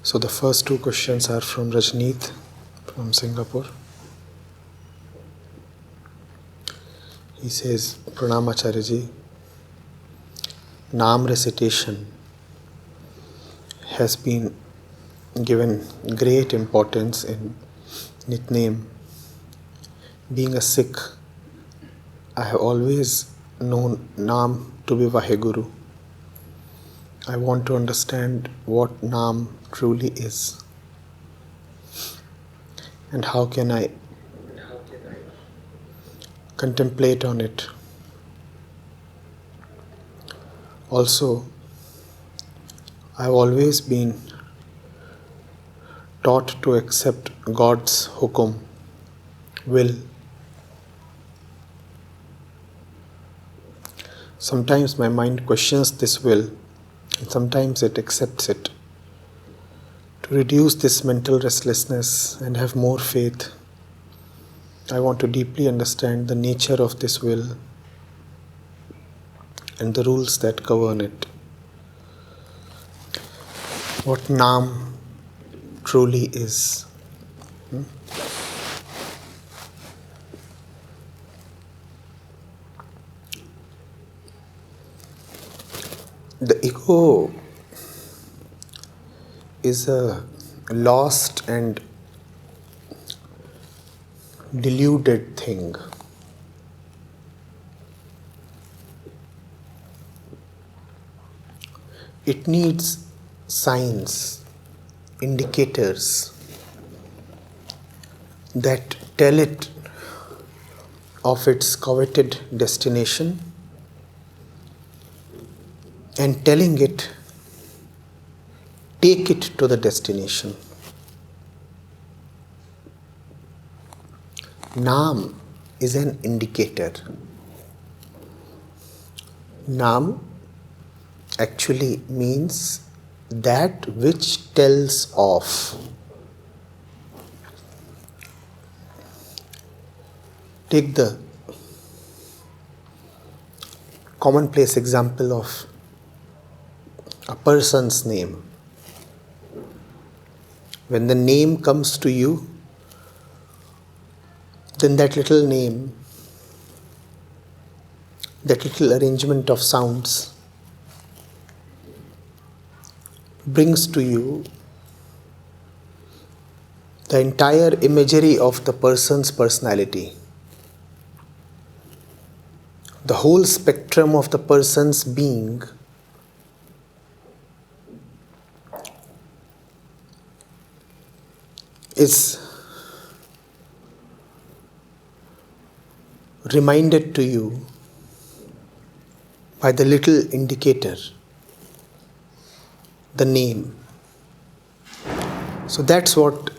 So the first two questions are from Rajneet from Singapore. He says, Pranam Acharya Ji, Naam recitation has been given great importance in Nitnem. Being a Sikh, I have always known Naam to be Vaheguru. I want to understand what Naam truly is and how can I contemplate on it. Also, I've always been taught to accept God's hukum, will. Sometimes my mind questions this will, and sometimes it accepts it. To reduce this mental restlessness and have more faith, I want to deeply understand the nature of this will and the rules that govern it. What Naam truly is. The ego is a lost and deluded thing. It needs signs, indicators that tell it of its coveted destination and telling it, take it to the destination. Naam is an indicator. Naam actually means that which tells of. Take the commonplace example of a person's name. When the name comes to you, then that little name, that little arrangement of sounds brings to you the entire imagery of the person's personality, the whole spectrum of the person's being is reminded to you by the little indicator, the name. So that's what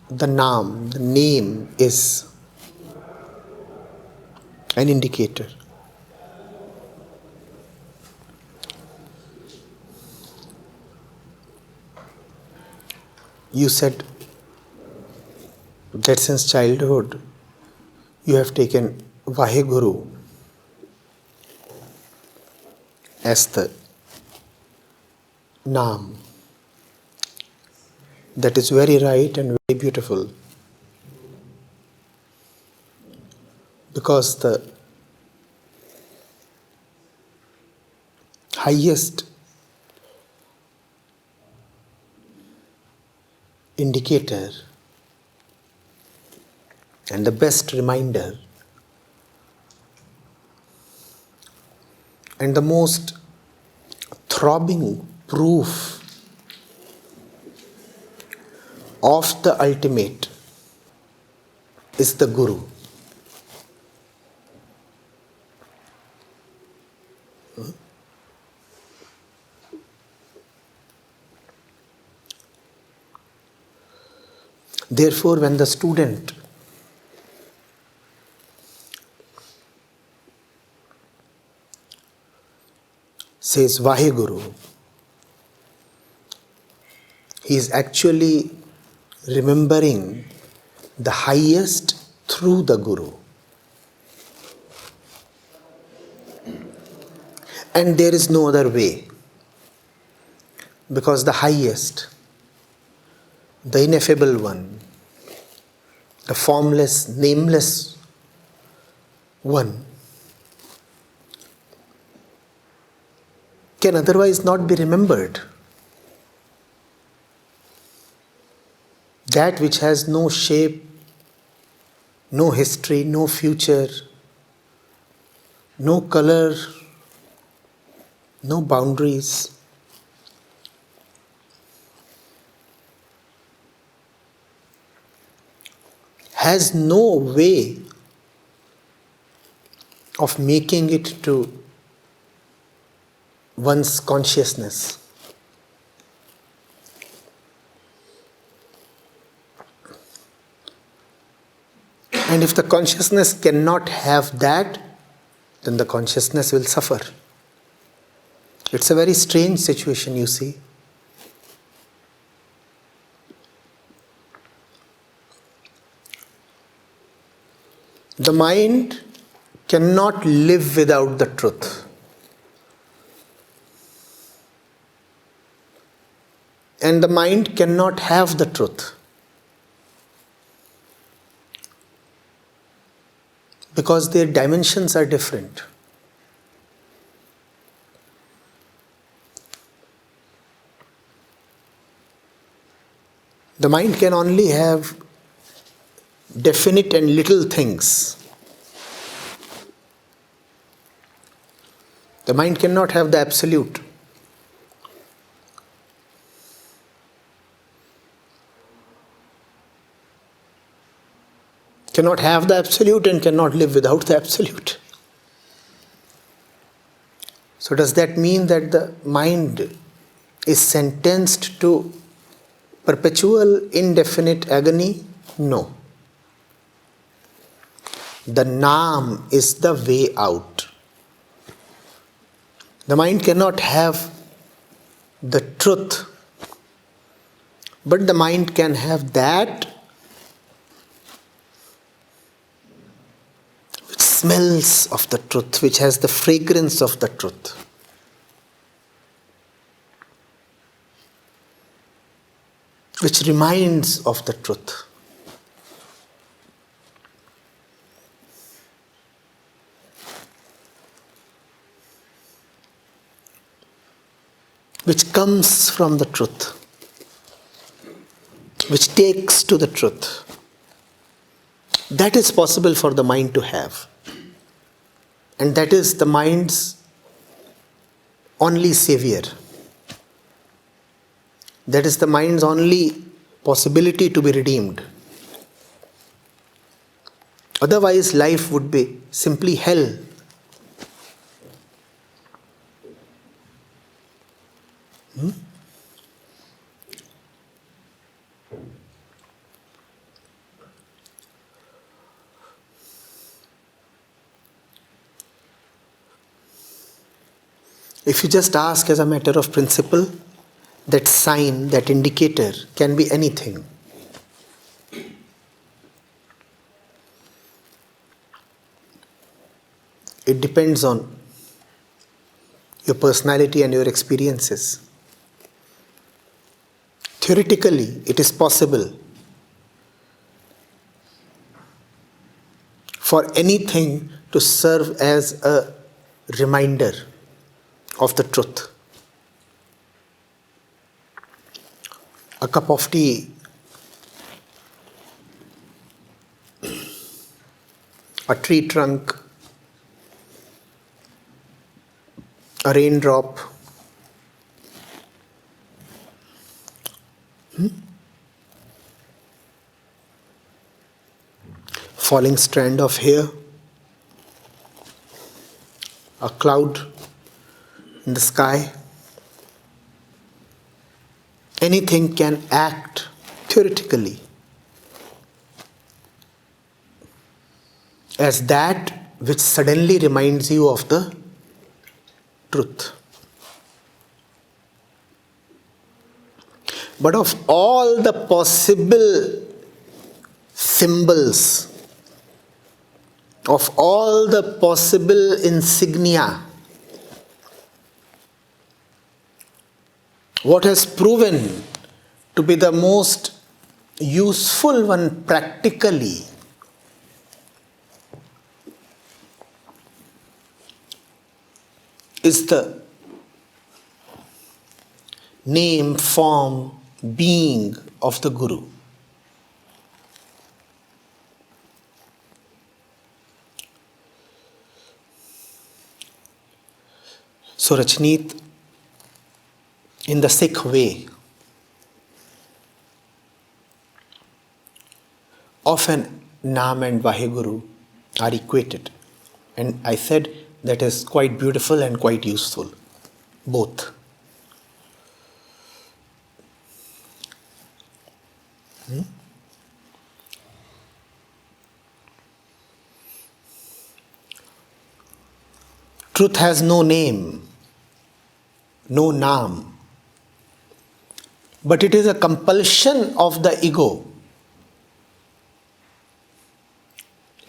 the Naam, the name is, an indicator. You said that since childhood you have taken Vaheguru as the Naam. That is very right and very beautiful, because the highest indicator and the best reminder and the most throbbing proof of the ultimate is the Guru. Therefore, when the student says Vaheguru, he is actually remembering the highest through the Guru. And there is no other way, because the highest the ineffable one, the formless, nameless one, can otherwise not be remembered. That which has no shape, no history, no future, no color, no boundaries, has no way of making it to one's consciousness. And if the consciousness cannot have that, then the consciousness will suffer. It's a very strange situation, you see. The mind cannot live without the truth. And the mind cannot have the truth. Because their dimensions are different. The mind can only have definite and little things. The mind cannot have the absolute. Cannot have the absolute and cannot live without the absolute. So does that mean that the mind is sentenced to perpetual indefinite agony? No. The Naam is the way out. The mind cannot have the truth, but the mind can have that which smells of the truth, which has the fragrance of the truth. Which reminds of the truth. Which comes from the truth. Which takes to the truth. That is possible for the mind to have. And that is the mind's only savior. That is the mind's only possibility to be redeemed. Otherwise, life would be simply hell. If you just ask as a matter of principle, that sign, that indicator can be anything. It depends on your personality and your experiences. Theoretically, it is possible for anything to serve as a reminder of the truth. A cup of tea, a tree trunk, a raindrop, falling strand of hair, a cloud in the sky. Anything can act theoretically as that which suddenly reminds you of the truth. But of all the possible symbols, of all the possible insignia, what has proven to be the most useful one practically is the name, form, being of the Guru. So Rajneet, in the Sikh way, often Naam and Vaheguru are equated. And I said that is quite beautiful and quite useful, both. Truth has no name, no naam, but it is a compulsion of the ego.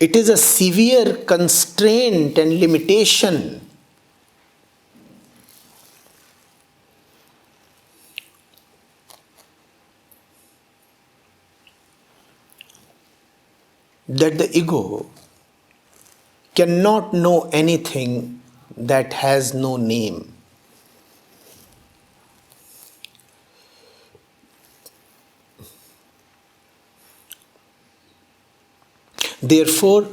It is a severe constraint and limitation. That the ego cannot know anything that has no name. Therefore,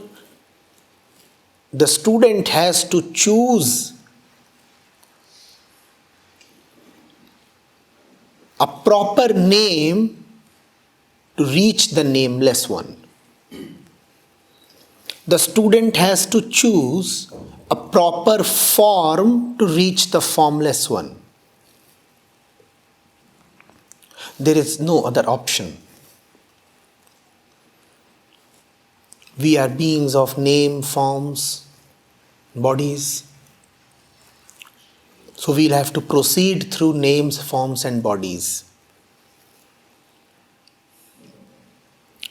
the student has to choose a proper name to reach the nameless one. The student has to choose a proper form to reach the formless one. There is no other option. We are beings of name, forms, bodies. So we'll have to proceed through names, forms, and bodies.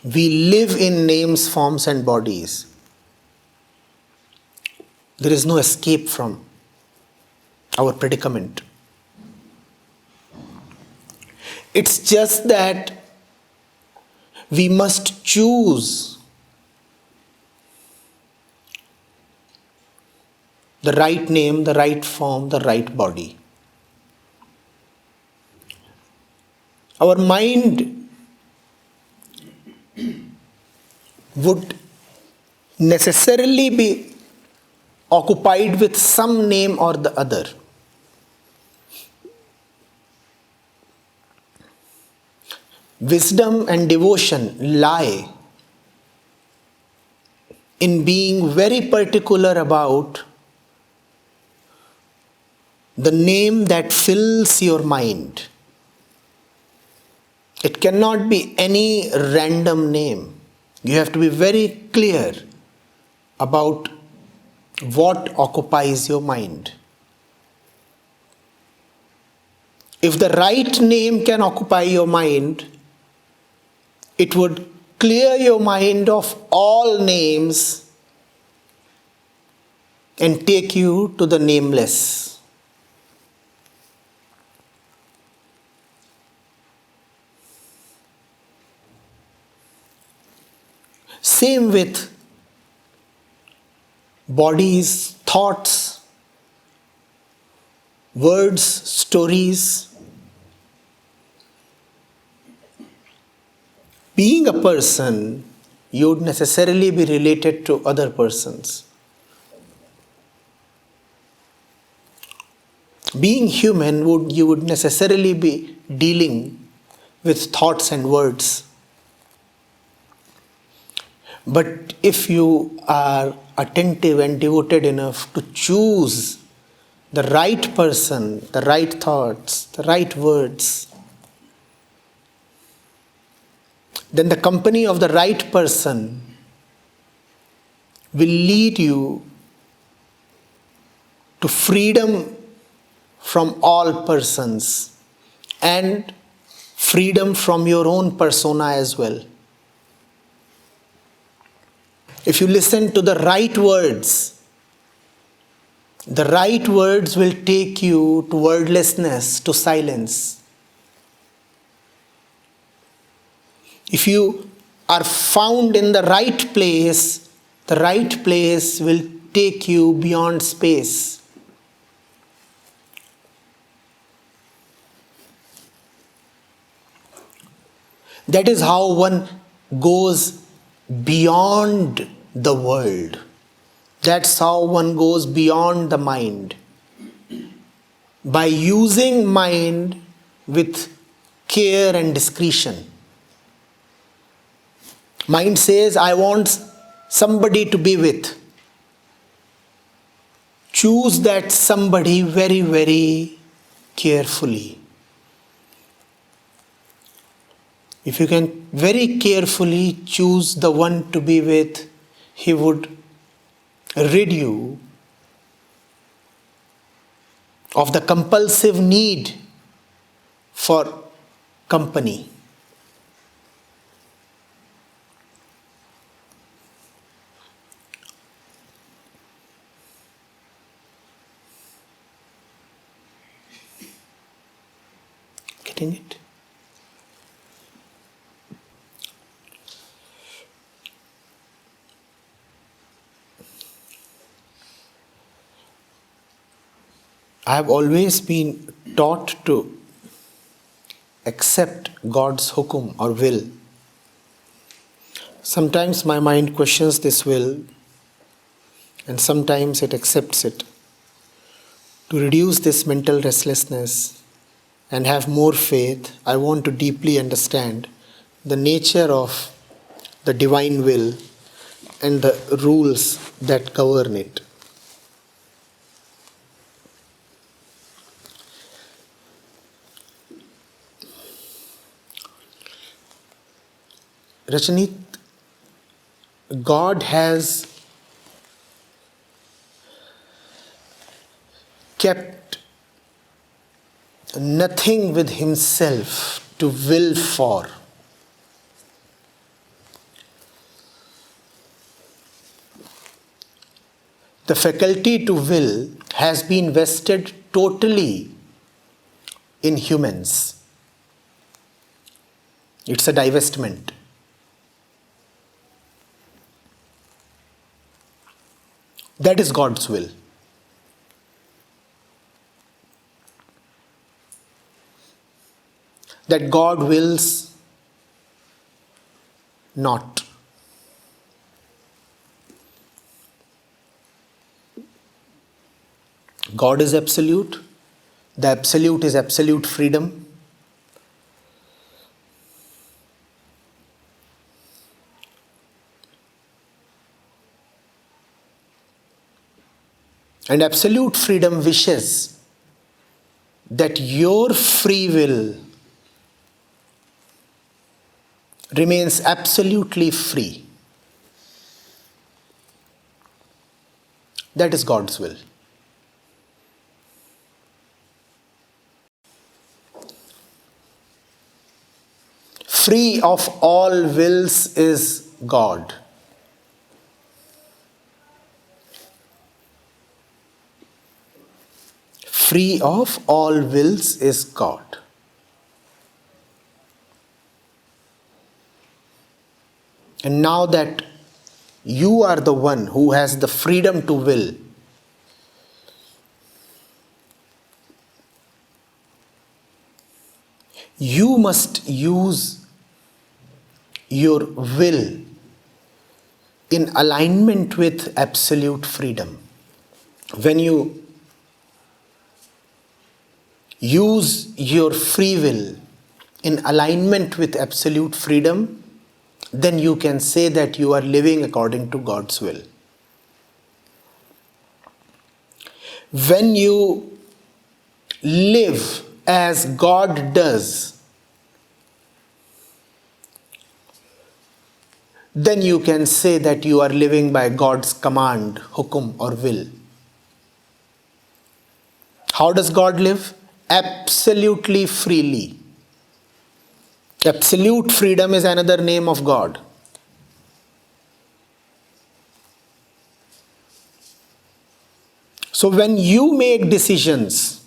We live in names, forms, and bodies. There is no escape from our predicament. It's just that we must choose the right name, the right form, the right body. Our mind would necessarily be occupied with some name or the other. Wisdom and devotion lie in being very particular about the name that fills your mind. It cannot be any random name. You have to be very clear about what occupies your mind. If the right name can occupy your mind, it would clear your mind of all names and take you to the nameless. Same with bodies, thoughts, words, stories. Being a person, you would necessarily be related to other persons. Being human, you would necessarily be dealing with thoughts and words. But if you are attentive and devoted enough to choose the right person, the right thoughts, the right words, then the company of the right person will lead you to freedom from all persons and freedom from your own persona as well. If you listen to the right words will take you to wordlessness, to silence. If you are found in the right place will take you beyond space. That is how one goes beyond the world. That's how one goes beyond the mind. By using mind with care and discretion. Mind says, I want somebody to be with. Choose that somebody very, very carefully. If you can very carefully choose the one to be with, he would rid you of the compulsive need for company. Getting it? I have always been taught to accept God's hukum or will. Sometimes my mind questions this will, and sometimes it accepts it. To reduce this mental restlessness and have more faith, I want to deeply understand the nature of the divine will and the rules that govern it. Rachanit, God has kept nothing with himself to will for. The faculty to will has been vested totally in humans. It's a divestment. That is God's will. That God wills not. God is absolute. The absolute is absolute freedom. And absolute freedom wishes that your free will remains absolutely free. That is God's will. Free of all wills is God. Free of all wills is God. And now that you are the one who has the freedom to will, you must use your will in alignment with absolute freedom. When you use your free will in alignment with absolute freedom, then you can say that you are living according to God's will. When you live as God does, then you can say that you are living by God's command, hukum or will. How does God live? Absolutely freely. Absolute freedom is another name of God. So when you make decisions,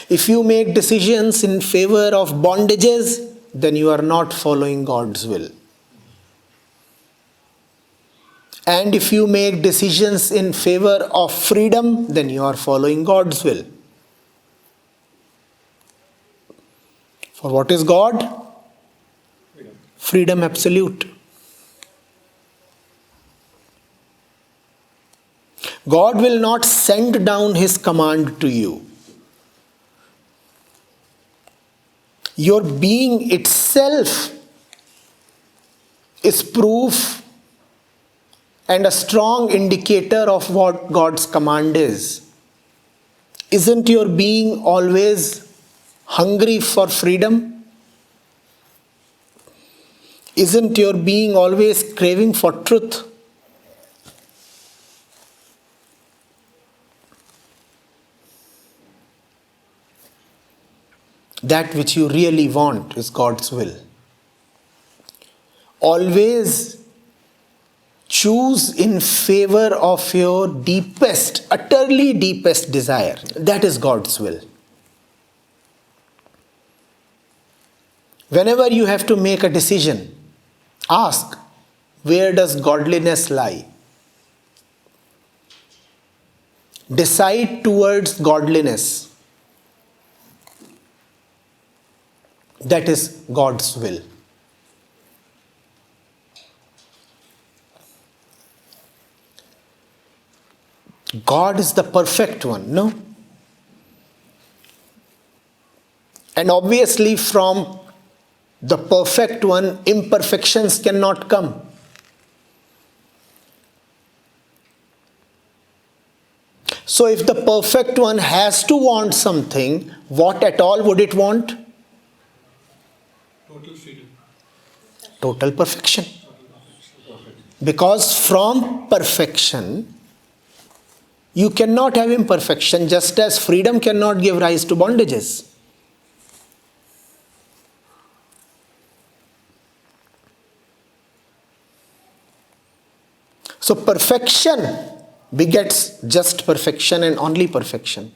if you make decisions in favor of bondages, then you are not following God's will. And if you make decisions in favor of freedom, then you are following God's will. For what is God? Freedom absolute. God will not send down His command to you. Your being itself is proof and a strong indicator of what God's command is. Isn't your being always hungry for freedom? Isn't your being always craving for truth? That which you really want is God's will. Always choose in favor of your deepest, utterly deepest desire. That is God's will. Whenever you have to make a decision, ask, where does godliness lie? Decide towards godliness. That is God's will. God is the perfect one, no? And obviously from the perfect one, imperfections cannot come. So if the perfect one has to want something, what at all would it want? Total freedom. Total perfection. Because from perfection, you cannot have imperfection, just as freedom cannot give rise to bondages. So perfection begets just perfection and only perfection.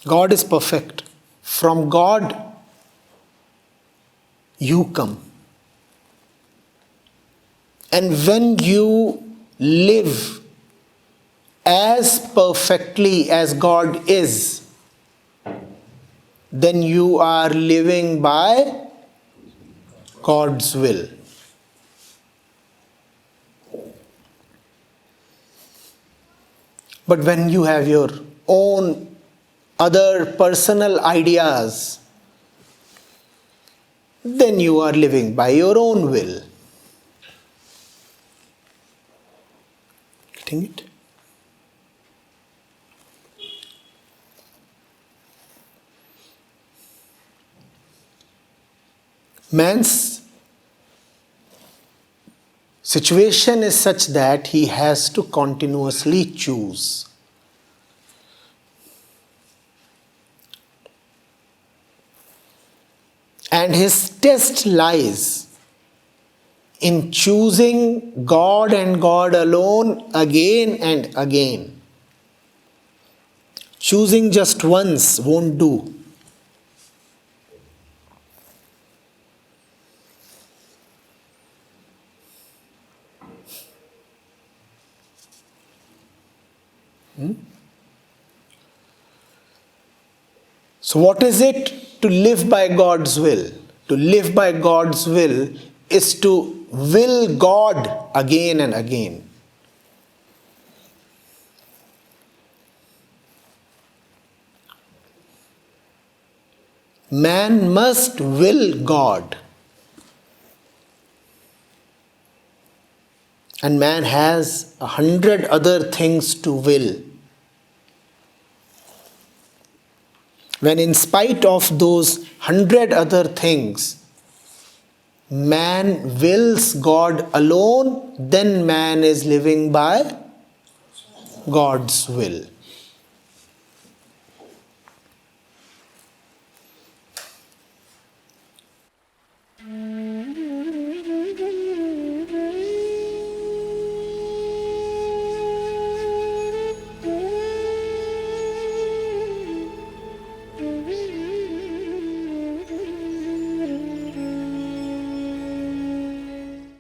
God is perfect. From God, you come. And when you live as perfectly as God is, then you are living by God's will. But when you have your own other personal ideas, then you are living by your own will. Getting it? Man's situation is such that he has to continuously choose. And his test lies in choosing God and God alone again and again. Choosing just once won't do. So what is it to live by God's will? To live by God's will is to will God again and again. Man must will God. And man has 100 other things to will. When in spite of those 100 other things, man wills God alone, then man is living by God's will.